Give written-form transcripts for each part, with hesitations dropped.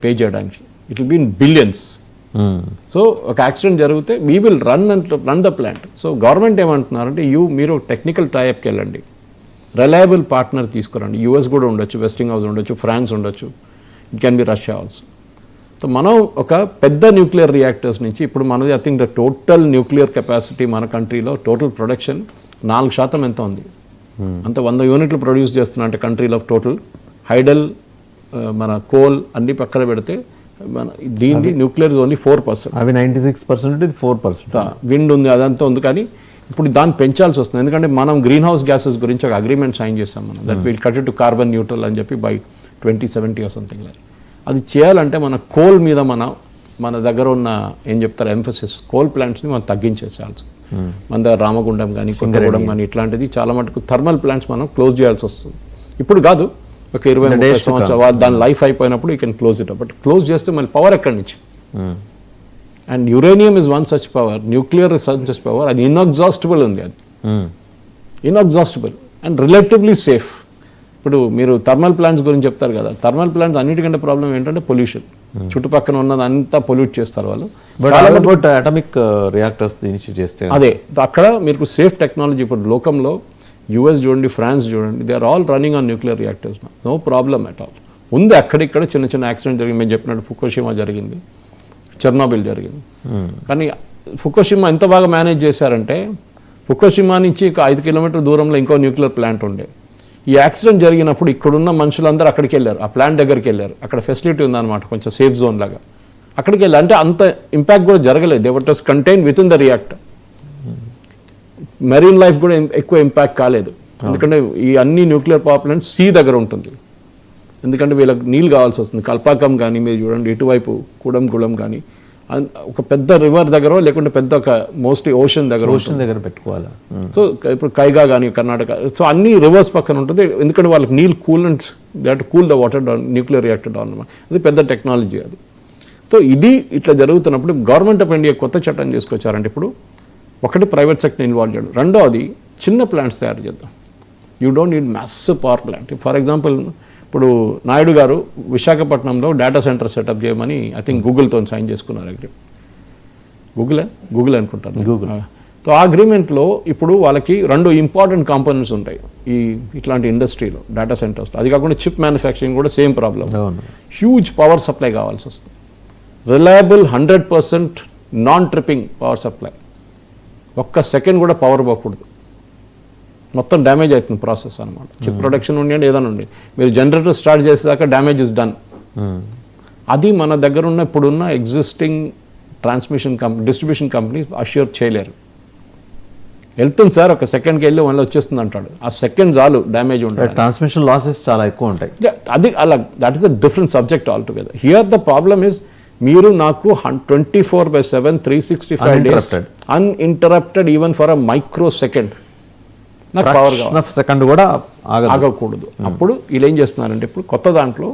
Pay చేయడానికి. It will be in billions. So ఒక accident జరిగితే we will run the plant. So government ఏమంటున్నారంటే మీరు టెక్నికల్ టైఅప్కి వెళ్ళండి, రిలయబుల్ పార్ట్నర్ తీసుకురండి. యూఎస్ కూడా ఉండొచ్చు, వెస్టింగ్ హౌస్ ఉండొచ్చు, ఫ్రాన్స్ ఉండొచ్చు, it can be Russia also. So మనం ఒక పెద్ద న్యూక్లియర్ రియాక్టర్స్ నుంచి ఇప్పుడు మనది I think the total nuclear capacity మన కంట్రీలో టోటల్ ప్రొడక్షన్ 4% ఎంత ఉంది. అంత 100 యూనిట్లు ప్రొడ్యూస్ చేస్తున్నా అంటే కంట్రీలో టోటల్ హైడల్ మన కోల్ అన్ని పక్కన పెడితే మన దీన్ని న్యూక్లియర్ ఓన్లీ 4%. అవి 96%, ఇది 4%. విండ్ ఉంది, అదంతా ఉంది. కానీ ఇప్పుడు దాన్ని పెంచాల్సి వస్తుంది, ఎందుకంటే మనం గ్రీన్ హౌస్ గ్యాసెస్ గురించి ఒక అగ్రిమెంట్ సైన్ చేస్తాం మనం, that will cut to carbon neutral అని చెప్పి బై 2070 ఆర్ సంథింగ్ లైక్. అది చేయాలంటే మన కోల్ మీద మన దగ్గర ఉన్న ఏం చెప్తారు ఎంఫసిస్, కోల్ ప్లాంట్స్ని మనం తగ్గించేసేయాల్సి. మన దగ్గర రామగుండం కానీ కొత్తగూడెం కానీ ఇట్లాంటిది చాలా మటుకు థర్మల్ ప్లాంట్స్ మనం క్లోజ్ చేయాల్సి వస్తుంది. ఇప్పుడు కాదు, ఒక 20-30 సంవత్సరాలు దాని లైఫ్ అయిపోయినప్పుడు you can close it. But close చేస్తే మళ్ళీ పవర్ ఎక్కడి నుంచి? And uranium is one such power, nuclear is one such power. అది ఇన్ఎగ్జాస్టిబుల్ ఉంది, అది ఇన్ఎగ్జాస్టిబుల్ అండ్ రిలేటివ్లీ సేఫ్. ఇప్పుడు మీరు థర్మల్ ప్లాంట్స్ గురించి చెప్తారు కదా, థర్మల్ ప్లాంట్స్ అన్నిటికంటే ప్రాబ్లం ఏంటంటే పొల్యూషన్. చుట్టుపక్కల ఉన్నది అంతా పొల్యూట్ చేస్తారు వాళ్ళు. బట్ అటామిక్ రియాక్టర్స్ దీనికి చేస్తే అదే అక్కడ మీకు సేఫ్ టెక్నాలజీ. ఇప్పుడు లోకంలో యుఎస్ చూడండి, ఫ్రాన్స్ చూడండి, they are all running on nuclear reactors. No problem at all. ఉంది అక్కడిక్కడ చిన్న చిన్న యాక్సిడెంట్ జరిగింది, మేము చెప్పినట్టు ఫుకుషిమా జరిగింది, చెర్నోబిల్ జరిగింది. కానీ ఫుకుషిమా ఎంత బాగా మేనేజ్ చేశారంటే, ఫుకుషిమా నుంచి 5 కిలోమీటర్ల దూరంలో ఇంకో న్యూక్లియర్ ప్లాంట్ ఉండే. ఈ యాక్సిడెంట్ జరిగినప్పుడు ఇక్కడున్న మనుషులందరూ అక్కడికి వెళ్ళారు, ఆ ప్లాంట్ దగ్గరికి వెళ్ళారు. అక్కడ ఫెసిలిటీ ఉందన్నమాట, కొంచెం సేఫ్ జోన్ లాగా. అక్కడికి వెళ్ళారు అంటే అంత ఇంపాక్ట్ కూడా జరగలేదు. They were just contain within the reactor. Marine life కూడా ఎక్కువ ఇంపాక్ట్ కాలేదు, ఎందుకంటే ఈ అన్ని న్యూక్లియర్ పవర్ ప్లాంట్స్ సీ దగ్గర ఉంటుంది. ఎందుకంటే వీళ్ళకి నీళ్ళు కావాల్సి వస్తుంది. కల్పాకం కానీ మీరు చూడండి, ఇటువైపు కూడంగూడెం కానీ ఒక పెద్ద రివర్ దగ్గర లేకుంటే పెద్ద ఒక మోస్ట్లీ ఓషన్ దగ్గర పెట్టుకోవాలి. సో ఇప్పుడు కైగా కానీ కర్ణాటక, సో అన్ని రివర్స్ పక్కన ఉంటుంది. ఎందుకంటే వాళ్ళకి నీళ్ళు coolant, they have to cool the water down, nuclear reactor down అనమాట. అది పెద్ద టెక్నాలజీ అది. సో ఇది ఇట్లా జరుగుతున్నప్పుడు గవర్నమెంట్ ఆఫ్ ఇండియా కొత్త చట్టం తీసుకొచ్చారంటే, ఇప్పుడు ఒకటి ప్రైవేట్ సెక్టర్ ఇన్వాల్వ్ చేయడం, రెండోది చిన్న ప్లాంట్స్ తయారు చేద్దాం. You don't need massive power plant. For example ఇప్పుడు నాయుడు గారు విశాఖపట్నంలో డేటా సెంటర్ సెటప్ చేయమని ఐ థింక్ గూగుల్తో సైన్ చేసుకున్నారు అగ్రిమెంట్. గూగుల్ అనుకుంటాను. సో ఆ అగ్రిమెంట్లో ఇప్పుడు వాళ్ళకి 2 ఇంపార్టెంట్ కాంపోనెంట్స్ ఉంటాయి ఇట్లాంటి ఇండస్ట్రీలో, డేటా సెంటర్స్లో. అది కాకుండా చిప్ మ్యానుఫ్యాక్చరింగ్ కూడా same problem. Huge power supply కావాల్సి వస్తుంది. Reliable 100% non tripping power supply. ఒక్క సెకండ్ కూడా పవర్ పోకూడదు, మొత్తం డ్యామేజ్ అవుతుంది ప్రాసెస్ అనమాట. చిప్ ప్రొడక్షన్ ఉండండి, ఏదైనా ఉండి మీరు జనరేటర్ స్టార్ట్ చేసేదాకా డ్యామేజ్ ఇస్ డన్. అది మన దగ్గర ఉన్న ఇప్పుడున్న ఎగ్జిస్టింగ్ డిస్ట్రిబ్యూషన్ కంపెనీస్ అష్యూర్ చేయలేరు. వెళ్తుంది సార్, ఒక సెకండ్కి వెళ్ళి మళ్ళీ వచ్చేస్తుంది అంటాడు. ఆ సెకండ్ చాలు డ్యామేజ్ ఉంటుంది. ట్రాన్స్మిషన్ లాసెస్ చాలా ఎక్కువ ఉంటాయి. అది అలా, that is a different subject all together. Here the problem is, మీరు నాకు 24/7 365 days uninterrupted even for a micro second నాకు పవర్ కావాలి, సెకండ్ కూడా ఆగకూడదు. అప్పుడు వీళ్ళు ఏం చేస్తున్నారంటే, ఇప్పుడు కొత్త దాంట్లో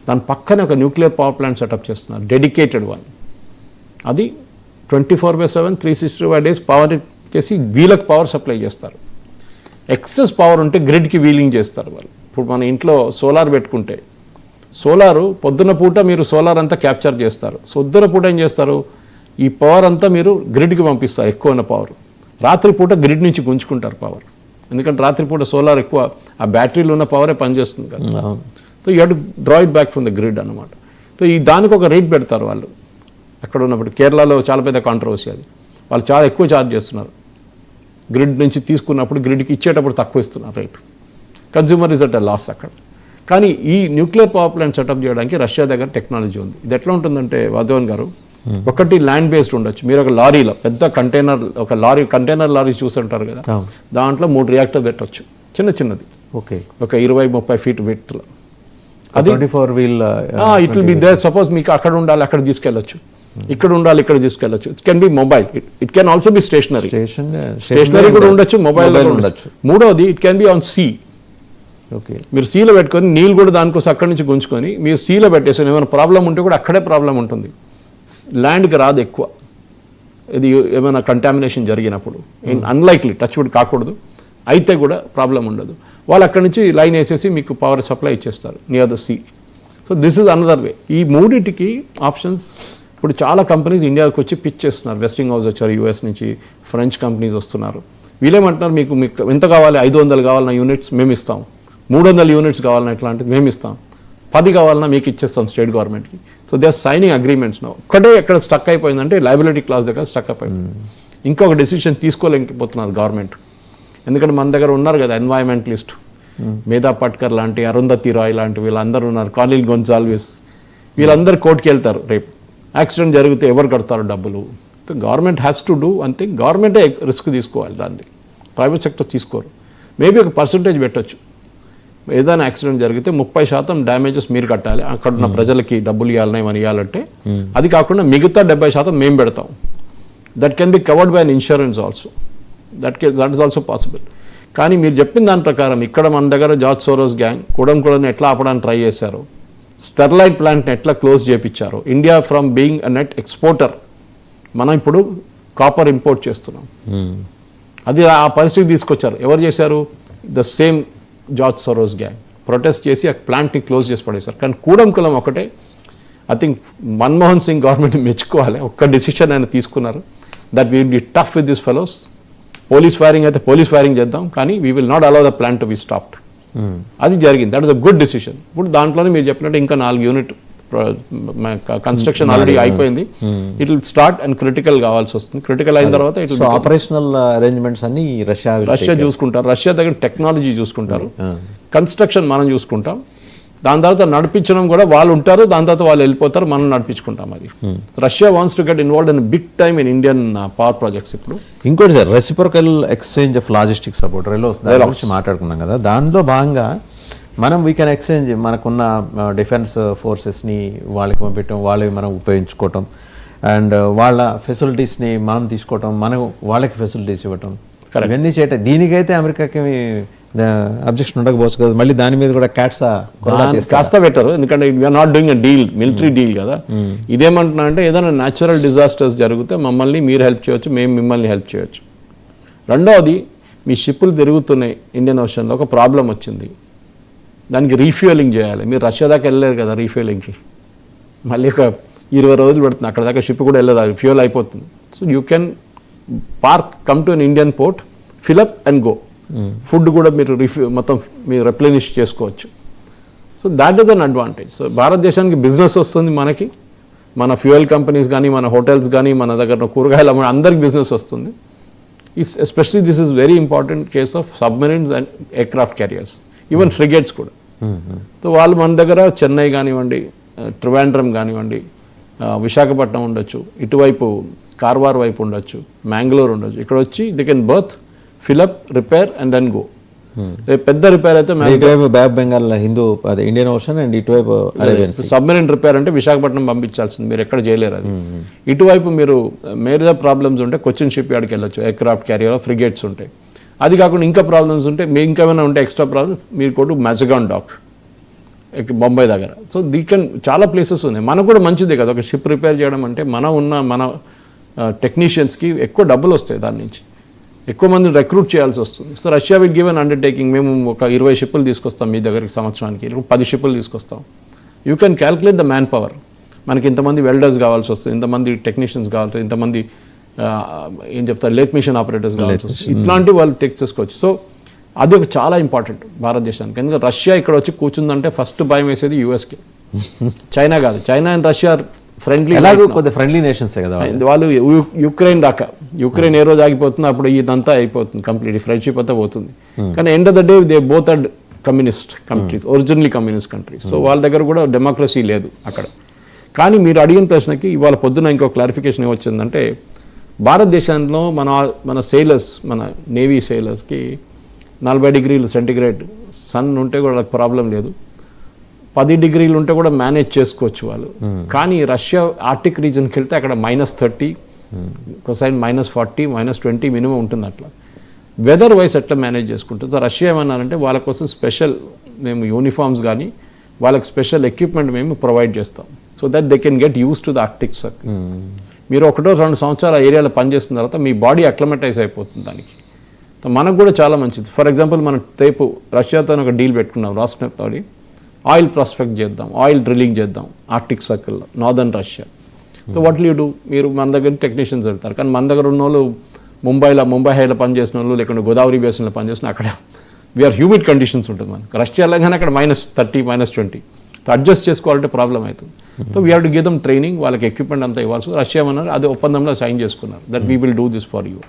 దాని పక్కనే ఒక న్యూక్లియర్ పవర్ ప్లాంట్ సెటప్ చేస్తున్నారు, డెడికేటెడ్ వన్. అది 24/7 365 days పవర్ చేసి వీళ్ళకి పవర్ సప్లై చేస్తారు. ఎక్సెస్ పవర్ ఉంటే గ్రిడ్కి వీలింగ్ చేస్తారు వాళ్ళు. ఇప్పుడు మన ఇంట్లో సోలార్ పెట్టుకుంటే, సోలారు పొద్దున పూట మీరు సోలార్ అంతా క్యాప్చర్ చేస్తారు. పొద్దున పూట ఏం చేస్తారు, ఈ పవర్ అంతా మీరు గ్రిడ్కి పంపిస్తారు, ఎక్కువ పవర్. రాత్రి పూట గ్రిడ్ నుంచి గుంజుకుంటారు పవర్, ఎందుకంటే రాత్రిపూట సోలార్ ఎక్కువ, ఆ బ్యాటరీలో ఉన్న పవరే పనిచేస్తుంది కదా. So you have to draw it back from the grid అనమాట. సో దానికి ఒక రేట్ పెడతారు వాళ్ళు. అక్కడ ఉన్నప్పుడు కేరళలో చాలా పెద్ద కాంట్రవర్సీ అది. వాళ్ళు చాలా ఎక్కువ ఛార్జ్ చేస్తున్నారు. గ్రిడ్ నుంచి తీసుకున్నప్పుడు గ్రిడ్కి ఇచ్చేటప్పుడు తక్కువ ఇస్తున్నారు rate. Consumer is at a loss అక్కడ. కానీ ఈ న్యూక్లియర్ పవర్ ప్లాంట్ సెటప్ చేయడానికి రష్యా దగ్గర టెక్నాలజీ ఉంది. ఇది ఎట్లా ఉంటుందంటే వాధవన్ గారు, ఒకటి ల్యాండ్ బేస్డ్ ఉండొచ్చు. మీరు ఒక లారీలో పెద్ద కంటైనర్ లారీ చూస్తుంటారు కదా, దాంట్లో 3 రియాక్టర్ పెట్టవచ్చు, చిన్నది. ఓకే, ఒక 20-30 ఫీట్ విడ్త్లో. అది 24 wheel it will be there. Suppose మీకు అక్కడ ఉండాలి, అక్కడ తీసుకెళ్ళచ్చు, ఇక్కడ ఉండాలి, ఇక్కడ తీసుకెళ్ళచ్చు. It can be mobile, it can also be stationary కూడా ఉండొచ్చు, మొబైల్ ఉండొచ్చు. మూడవది, it can be on sea. Okay, మీరు సీలో పెట్టుకొని నీళ్ళు కూడా దానికోసం అక్కడి నుంచి గుంజుకొని మీరు సీలో పెట్టేసి ఏమైనా ప్రాబ్లం ఉంటే కూడా అక్కడే ప్రాబ్లం ఉంటుంది, ల్యాండ్కి రాదు ఎక్కువ. ఇది ఏమైనా కంటామినేషన్ జరిగినప్పుడు అన్లైక్లీ, టచ్ వుడ్ కాకూడదు, అయితే కూడా ప్రాబ్లం ఉండదు. వాళ్ళు అక్కడి నుంచి లైన్ వేసేసి మీకు పవర్ సప్లై ఇచ్చేస్తారు near the sea. So this is another way. ఈ మూడింటికి ఆప్షన్స్ ఇప్పుడు చాలా కంపెనీస్ ఇండియాకి వచ్చి పిచ్ చేస్తున్నారు. వెస్టింగ్ హౌస్ వచ్చారు యూఎస్ నుంచి, ఫ్రెంచ్ కంపెనీస్ వస్తున్నారు. వీళ్ళేమంటున్నారు, మీకు ఎంత కావాలి, 500 కావాలన్న యూనిట్స్ మేము ఇస్తాం, 300 యూనిట్స్ కావాలన్నా ఇట్లాంటిది మేము ఇస్తాం, 10 కావాలన్నా మీకు ఇచ్చేస్తాం స్టేట్ గవర్నమెంట్కి. So they are signing agreements now. ఒక్కటే ఎక్కడ స్టక్ అయిపోయిందంటే లయబిలిటీ క్లాస్ దగ్గర స్టక్ అయిపోయింది. ఇంకొక డెసిషన్ తీసుకోలేకపోతున్నారు గవర్నమెంట్. ఎందుకంటే మన దగ్గర ఉన్నారు కదా ఎన్వైరన్మెంటలిస్ట్, మేధా పట్కర్ లాంటి, అరుంధతి రాయ్ లాంటి వీళ్ళందరూ ఉన్నారు, కార్లిల్ గొన్సాల్విస్, వీళ్ళందరూ కోర్టుకి వెళ్తారు. రేపు యాక్సిడెంట్ జరిగితే ఎవరు కడతారు డబ్బులు? గవర్నమెంట్ హ్యాస్ టు డూ అంతే. గవర్నమెంటే రిస్క్ తీసుకోవాలి దాన్ని, ప్రైవేట్ సెక్టర్ తీసుకోరు. మేబీ ఒక పర్సంటేజ్ పెట్టచ్చు. ఏదైనా యాక్సిడెంట్ జరిగితే 30% డ్యామేజెస్ మీరు కట్టాలి, అక్కడ ఉన్న ప్రజలకి డబ్బులు ఇవ్వాలని ఏమని ఇవ్వాలంటే. అది కాకుండా మిగతా 70% మేము పెడతాం. That can be covered by an insurance also. That is also possible. కానీ మీరు చెప్పిన దాని ప్రకారం ఇక్కడ మన దగ్గర జార్జ్ సోరోస్ గ్యాంగ్ కూడా ఎట్లా ఆపడానికి ట్రై చేశారు, స్టెర్లైట్ ప్లాంట్ని ఎట్లా క్లోజ్ చేయించారు, India from being a net exporter మనం ఇప్పుడు కాపర్ ఇంపోర్ట్ చేస్తున్నాం. అది ఆ పరిస్థితి తీసుకొచ్చారు. ఎవరు చేశారు? The same George Soros gang protest చేసి ఆ ప్లాంట్ని క్లోజ్ చేసి పడేశారు. కానీ కూడంకులం ఒకటే, I think Manmohan Singh government మెచ్చుకోవాలి. ఒక్క డెసిషన్ ఆయన తీసుకున్నారు, that we will be tough with this fellows. Police firing అయితే పోలీస్ ఫైరింగ్ చేద్దాం, కానీ we will not allow the plant to be stopped. అది జరిగింది. That is a good decision. ఇప్పుడు దాంట్లోనే మీరు చెప్పినట్టు ఇంకా 4 యూనిట్ కన్స్ట్రక్షన్ ఆల్రెడీ అయిపోయింది. It will start and critical కావాల్సి వస్తుంది. క్రిటికల్ అయిన తర్వాత ఆపరేషనల్ అరేంజ్మెంట్స్ అన్ని రష్యా చూసుకుంటారు. రష్యా దగ్గర టెక్నాలజీ చూసుకుంటారు, కన్స్ట్రక్షన్ మనం చూసుకుంటాం, దాని తర్వాత నడిపించడం కూడా వాళ్ళు ఉంటారు, దాని తర్వాత వాళ్ళు వెళ్ళిపోతారు, మనం నడిపించుకుంటాం. అది Russia wants to get involved in big time in Indian power projects. ఇప్పుడు ఇంకోటి sir, reciprocal exchange of logistics support గురించి మాట్లాడుకున్నాం కదా, దానిలో భాగంగా మనం వీ కెన్ ఎక్స్చేంజ్ మనకున్న డిఫెన్స్ ఫోర్సెస్ని వాళ్ళకి పంపించడం, వాళ్ళకి మనం ఉపయోగించుకోవటం, అండ్ వాళ్ళ ఫెసిలిటీస్ని మనం తీసుకోవటం, మనం వాళ్ళకి ఫెసిలిటీస్ ఇవ్వటం, ఇవన్నీ చేయటం. దీనికైతే అమెరికాకి అబ్జెక్షన్ ఉండకపోవచ్చు కదా, మళ్ళీ దాని మీద కూడా కాస్త పెట్టరు. ఎందుకంటే we are not doing a deal, military deal కదా. ఇదేమంటున్నా అంటే ఏదైనా న్యాచురల్ డిజాస్టర్స్ జరిగితే మమ్మల్ని మీరు హెల్ప్ చేయొచ్చు, మేము మిమ్మల్ని హెల్ప్ చేయొచ్చు. రెండవది, మీ షిప్పులు తిరుగుతున్నాయి ఇండియన్ ఓషన్లో, ఒక ప్రాబ్లం వచ్చింది, దానికి రీఫ్యూయలింగ్ చేయాలి. మీరు రష్యా దాకా వెళ్ళలేరు కదా రీఫ్యూయలింగ్కి, మళ్ళీ ఒక 20 రోజులు పడుతుంది, అక్కడ దాకా షిప్ కూడా వెళ్ళదు, ఫ్యూయల్ అయిపోతుంది. So you can come to an Indian port, fill up and go. Food కూడా మీరు మొత్తం మీరు రెప్లెనిష్ చేసుకోవచ్చు. So that is an advantage. So భారతదేశానికి బిజినెస్ వస్తుంది, మనకి మన ఫ్యూయల్ కంపెనీస్ కానీ, మన హోటల్స్ కానీ, మన దగ్గర కూరగాయలు అమ్మే అందరికి బిజినెస్ వస్తుంది. Especially this is very important case of submarines and aircraft carriers, even frigates కూడా. సో వాళ్ళు మన దగ్గర చెన్నై కానివ్వండి, ట్రివాండ్రం కానివ్వండి, విశాఖపట్నం ఉండొచ్చు, ఇటువైపు కార్వార్ వైపు ఉండొచ్చు, మ్యాంగ్లూర్ ఉండొచ్చు, ఇక్కడ వచ్చి they can berth, fill up, repair and then go. పెద్ద రిపేర్ అయితే బ్యాక్ బెంగాల్ హిందూ అదే ఇండియన్ ఓషన్ అండ్ ఇటువైపు సబ్మెరీన్ రిపేర్ అంటే విశాఖపట్నం పంపించాల్సింది, మీరు ఎక్కడ చేయలేరు అది. ఇటువైపు మీరు మేజర్ ప్రాబ్లమ్స్ ఉంటే కొచ్చిన్ షిప్ యార్డ్కి వెళ్ళొచ్చు, ఎయిర్క్రాఫ్ట్ క్యారియర్, ఫ్రిగేట్స్ ఉంటాయి. అది కాకుండా ఇంకా ప్రాబ్లమ్స్ ఉంటే, మీ ఇంకేమైనా ఉంటే ఎక్స్ట్రా ప్రాబ్లమ్స్, మీరు కొట్టు మ్యాజగాన్ డాక్ బొంబాయి దగ్గర. సో చాలా ప్లేసెస్ ఉన్నాయి. మనకు కూడా మంచిదే కదా ఒక షిప్ రిపేర్ చేయడం అంటే. మన టెక్నీషియన్స్కి ఎక్కువ డబ్బులు వస్తాయి, దాని నుంచి ఎక్కువ మందిని రిక్రూట్ చేయాల్సి వస్తుంది. So Russia will give an undertaking, మేము ఒక 20 షిప్పులు తీసుకొస్తాం మీ దగ్గరికి సంవత్సరానికి, 10 షిప్పులు తీసుకొస్తాం. You can calculate the man power. మనకి ఇంతమంది వెల్డర్స్ కావాల్సి వస్తుంది, ఇంతమంది టెక్నీషియన్స్ కావాల్సి వస్తుంది, ఇంతమంది ఏం చెప్తారు లేట్ మిషన్ ఆపరేటర్స్ కావాల్సి వస్తుంది, ఇట్లాంటి వాళ్ళు టెక్ చేసుకోవచ్చు. సో అది ఒక చాలా ఇంపార్టెంట్ భారతదేశానికి. ఎందుకంటే రష్యా ఇక్కడ వచ్చి కూర్చుందంటే ఫస్ట్ భయం వేసేది యూఎస్కి, చైనా కాదు. China and Russia friendly nations కదా వాళ్ళు. యుక్రెయిన్ దాకా, యుక్రెయిన్ ఏ రోజు ఆగిపోతుంది అప్పుడు ఇదంతా అయిపోతుంది, కంప్లీట్ ఫ్రెండ్షిప్ అంతా పోతుంది. కానీ end of the day they both are communist countries, originally communist countries. So వాళ్ళ దగ్గర కూడా డెమోక్రసీ లేదు అక్కడ. కానీ మీరు అడిగిన ప్రశ్నకి ఇవాళ పొద్దున ఇంకో క్లారిఫికేషన్ ఏమొచ్చిందంటే, భారతదేశంలో మన సేలర్స్, మన నేవీ సేలర్స్కి 40 డిగ్రీలు సెంటిగ్రేడ్ సన్ ఉంటే కూడా వాళ్ళకి ప్రాబ్లం లేదు, 10 డిగ్రీలు ఉంటే కూడా మేనేజ్ చేసుకోవచ్చు వాళ్ళు. కానీ రష్యా ఆర్టిక్ రీజన్కి వెళ్తే అక్కడ -30, ఒకసారి -40, -20 మినిమం ఉంటుంది. అట్లా వెదర్ వైస్ ఎట్లా మేనేజ్ చేసుకుంటుంది. రష్యా ఏమన్నారంటే వాళ్ళ కోసం స్పెషల్ మేము యూనిఫామ్స్ కానీ వాళ్ళకి స్పెషల్ ఎక్విప్మెంట్ మేము ప్రొవైడ్ చేస్తాం, so that they can get use to the Arctic circle. మీరు 1-2 సంవత్సరాలు ఆ ఏరియాలో పనిచేస్తున్న తర్వాత మీ బాడీ అక్లమటైజ్ అయిపోతుంది దానికి. మనకు కూడా చాలా మంచిది. ఫర్ ఎగ్జాంపుల్ మనం రేపు రష్యాతో ఒక డీల్ పెట్టుకున్నాం, రాస్నెఫ్ట్ తోటి ఆయిల్ ప్రాస్పెక్ట్ చేద్దాం, ఆయిల్ డ్రిల్లింగ్ చేద్దాం ఆర్టిక్ సర్కిల్లో, northern Russia. So what you do, మీరు మన దగ్గర టెక్నీషియన్స్ వెళ్తారు, కానీ మన దగ్గర ఉన్న వాళ్ళు ముంబై హైలో పనిచేసిన వాళ్ళు, లేకుంటే గోదావరి బేసిన్లో పనిచేసిన అక్కడ వీఆర్ హ్యూమిడ్ కండిషన్స్ ఉంటుంది మనకు. రష్యాలో కానీ అక్కడ -30, -20. సో అడ్జస్ట్ చేసుకోవాలంటే ప్రాబ్లం అవుతుంది. So we have to give them training, వాళ్ళకి ఎక్విప్మెంట్ అంతా ఇవ్వాల్సి. రష్యా అన్నారు, అది ఒప్పందంలో సైన్ చేసుకున్నారు that we will do this for you.